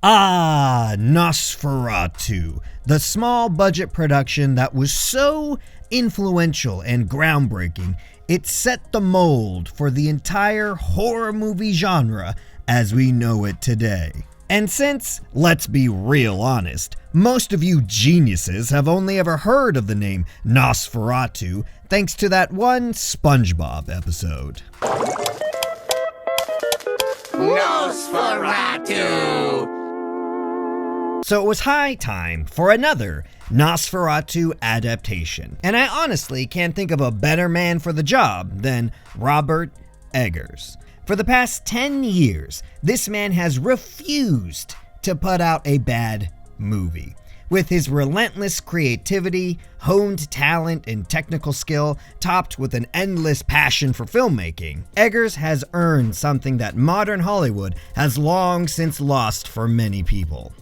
Ah, Nosferatu, the small budget production that was so influential and groundbreaking, it set the mold for the entire horror movie genre as we know it today. And since, let's be real honest, most of you geniuses have only ever heard of the name Nosferatu thanks to that one SpongeBob episode. Nosferatu! So it was high time for another Nosferatu adaptation, and I honestly can't think of a better man for the job than Robert Eggers. For the past 10 years, this man has refused to put out a bad movie. With his relentless creativity, honed talent, and technical skill, topped with an endless passion for filmmaking, Eggers has earned something that modern Hollywood has long since lost for many people.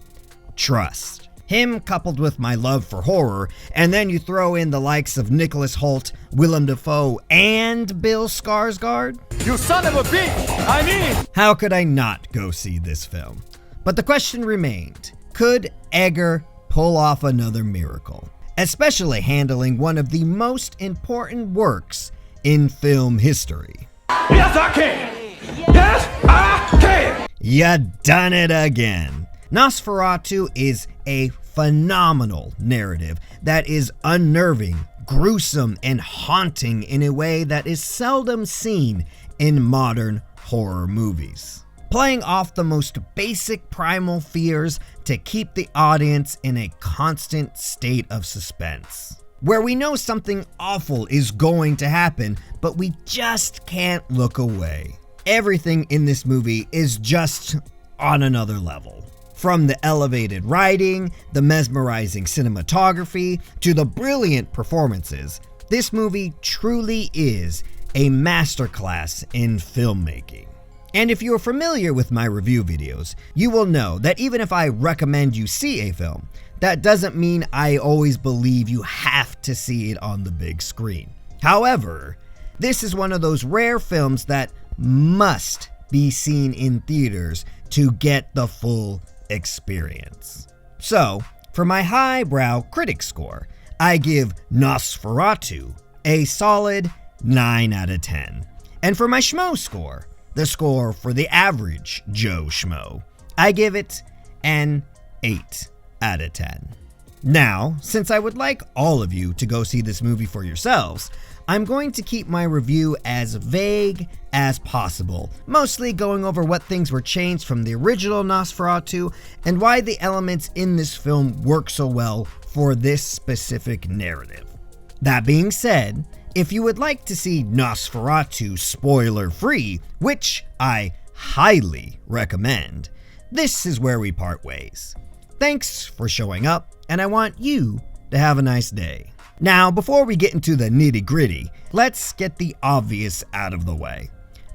Trust. Him coupled with my love for horror, and then you throw in the likes of Nicholas Hoult, Willem Dafoe, and Bill Skarsgård? You son of a bitch! How could I not go see this film? But the question remained, could Eggers pull off another miracle? Especially handling one of the most important works in film history. Yes, I can! Yes, I can! You done it again. Nosferatu is a phenomenal narrative that is unnerving, gruesome, and haunting in a way that is seldom seen in modern horror movies. Playing off the most basic primal fears to keep the audience in a constant state of suspense, where we know something awful is going to happen, but we just can't look away. Everything in this movie is just on another level. From the elevated writing, the mesmerizing cinematography, to the brilliant performances, this movie truly is a masterclass in filmmaking. And if you're familiar with my review videos, you will know that even if I recommend you see a film, that doesn't mean I always believe you have to see it on the big screen. However, this is one of those rare films that must be seen in theaters to get the full experience. So, for my highbrow critic score, I give Nosferatu a solid 9 out of 10. And for my schmo score, the score for the average Joe Schmo, I give it an 8 out of 10. Now, since I would like all of you to go see this movie for yourselves, I'm going to keep my review as vague as possible, mostly going over what things were changed from the original Nosferatu and why the elements in this film work so well for this specific narrative. That being said, if you would like to see Nosferatu spoiler-free, which I highly recommend, this is where we part ways. Thanks for showing up, and I want you to have a nice day. Now, before we get into the nitty-gritty, let's get the obvious out of the way.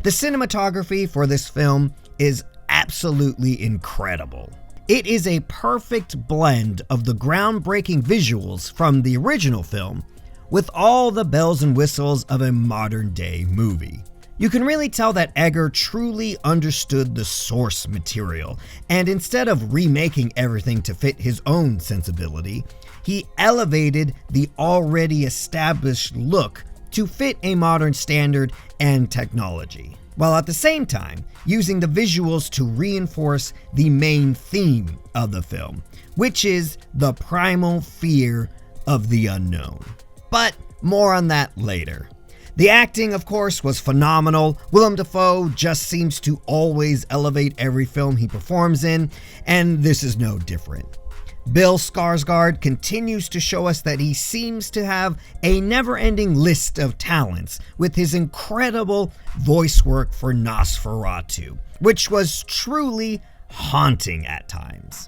The cinematography for this film is absolutely incredible. It is a perfect blend of the groundbreaking visuals from the original film with all the bells and whistles of a modern-day movie. You can really tell that Eggers truly understood the source material, and instead of remaking everything to fit his own sensibility, he elevated the already established look to fit a modern standard and technology, while at the same time using the visuals to reinforce the main theme of the film, which is the primal fear of the unknown. But more on that later. The acting, of course, was phenomenal. Willem Dafoe just seems to always elevate every film he performs in, and this is no different. Bill Skarsgård continues to show us that he seems to have a never-ending list of talents with his incredible voice work for Nosferatu, which was truly haunting at times.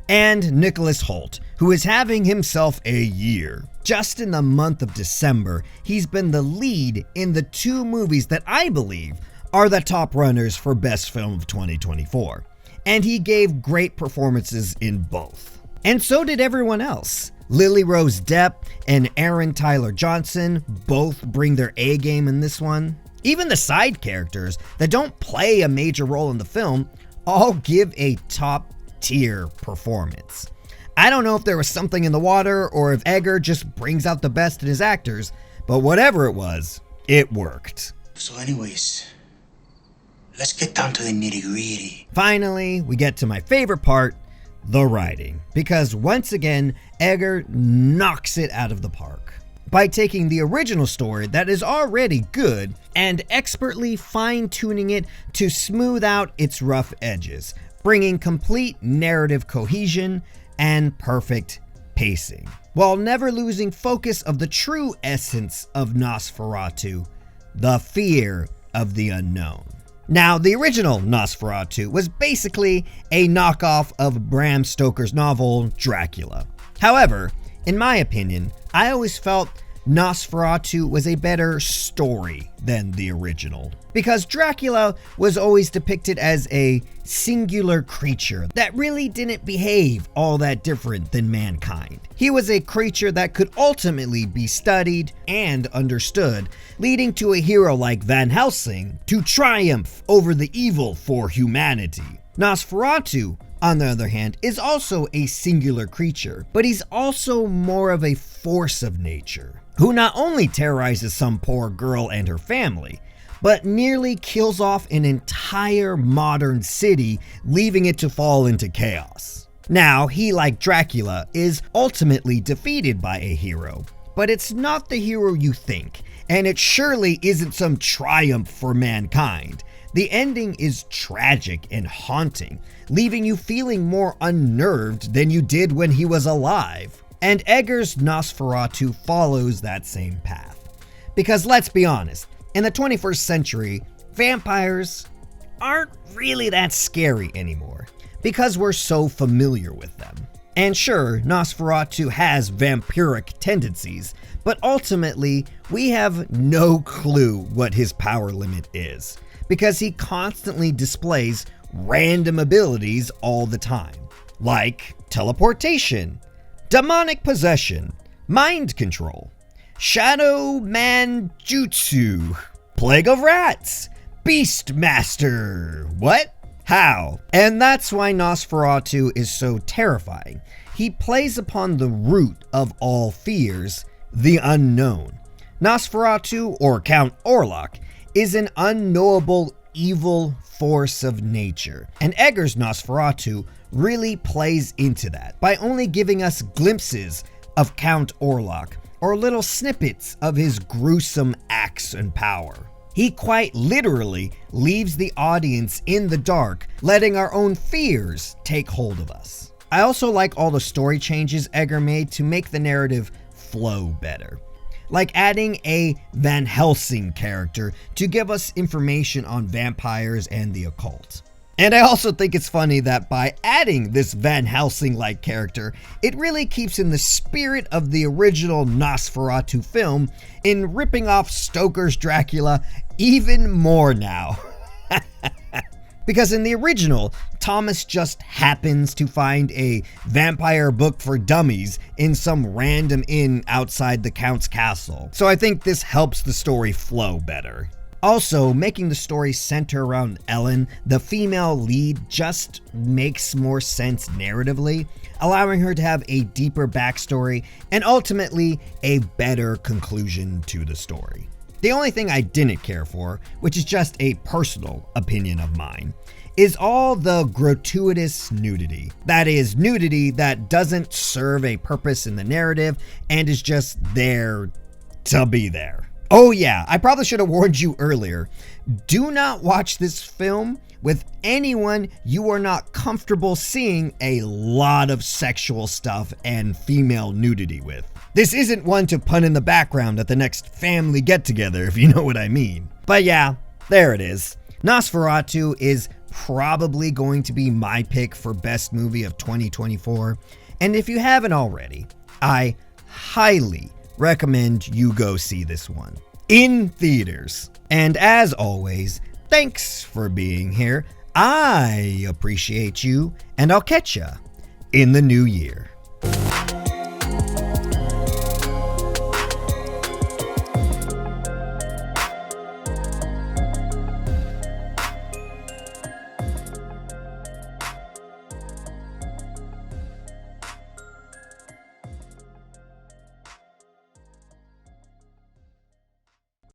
And Nicholas Hoult, who is having himself a year. Just in the month of December, he's been the lead in the two movies that I believe are the top runners for Best Film of 2024. And he gave great performances in both. And so did everyone else. Lily Rose Depp and Aaron Tyler Johnson both bring their A game in this one. Even the side characters that don't play a major role in the film all give a top tier performance. I don't know if there was something in the water or if Egger just brings out the best in his actors, but whatever it was, it worked. So anyways, let's get down to the nitty-gritty. Finally, we get to my favorite part, the writing, because once again, Egger knocks it out of the park by taking the original story that is already good and expertly fine-tuning it to smooth out its rough edges, bringing complete narrative cohesion and perfect pacing, while never losing focus of the true essence of Nosferatu, the fear of the unknown. Now, the original Nosferatu was basically a knockoff of Bram Stoker's novel Dracula. However, in my opinion, I always felt Nosferatu was a better story than the original, because Dracula was always depicted as a singular creature that really didn't behave all that different than mankind. He was a creature that could ultimately be studied and understood, leading to a hero like Van Helsing to triumph over the evil for humanity. Nosferatu, on the other hand, is also a singular creature, but he's also more of a force of nature, who not only terrorizes some poor girl and her family, but nearly kills off an entire modern city, leaving it to fall into chaos. Now, he, like Dracula, is ultimately defeated by a hero, but it's not the hero you think, and it surely isn't some triumph for mankind. The ending is tragic and haunting, leaving you feeling more unnerved than you did when he was alive. And Egger's Nosferatu follows that same path. Because let's be honest, in the 21st century, vampires aren't really that scary anymore, because we're so familiar with them. And sure, Nosferatu has vampiric tendencies, but ultimately, we have no clue what his power limit is, because he constantly displays random abilities all the time, like teleportation, demonic possession, mind control, shadow man jutsu, plague of rats, beast master. What? How? And that's why Nosferatu is so terrifying. He plays upon the root of all fears, the unknown. Nosferatu, or Count Orlok, is an unknowable evil force of nature, and Egger's Nosferatu really plays into that by only giving us glimpses of Count Orlok or little snippets of his gruesome acts and power. He quite literally leaves the audience in the dark, letting our own fears take hold of us. I also like all the story changes Egger made to make the narrative flow better, like adding a Van Helsing character to give us information on vampires and the occult. And I also think it's funny that by adding this Van Helsing-like character, it really keeps in the spirit of the original Nosferatu film in ripping off Stoker's Dracula even more now. Because in the original, Thomas just happens to find a vampire book for dummies in some random inn outside the Count's castle. So I think this helps the story flow better. Also, making the story center around Ellen, the female lead, just makes more sense narratively, allowing her to have a deeper backstory and ultimately a better conclusion to the story. The only thing I didn't care for, which is just a personal opinion of mine, is all the gratuitous nudity. That is, nudity that doesn't serve a purpose in the narrative and is just there to be there. Oh yeah, I probably should have warned you earlier. Do not watch this film with anyone you are not comfortable seeing a lot of sexual stuff and female nudity with. This isn't one to put in the background at the next family get-together, if you know what I mean. But yeah, there it is. Nosferatu is probably going to be my pick for best movie of 2024. And if you haven't already, I highly recommend you go see this one in theaters. And as always, thanks for being here. I appreciate you, and I'll catch ya in the new year.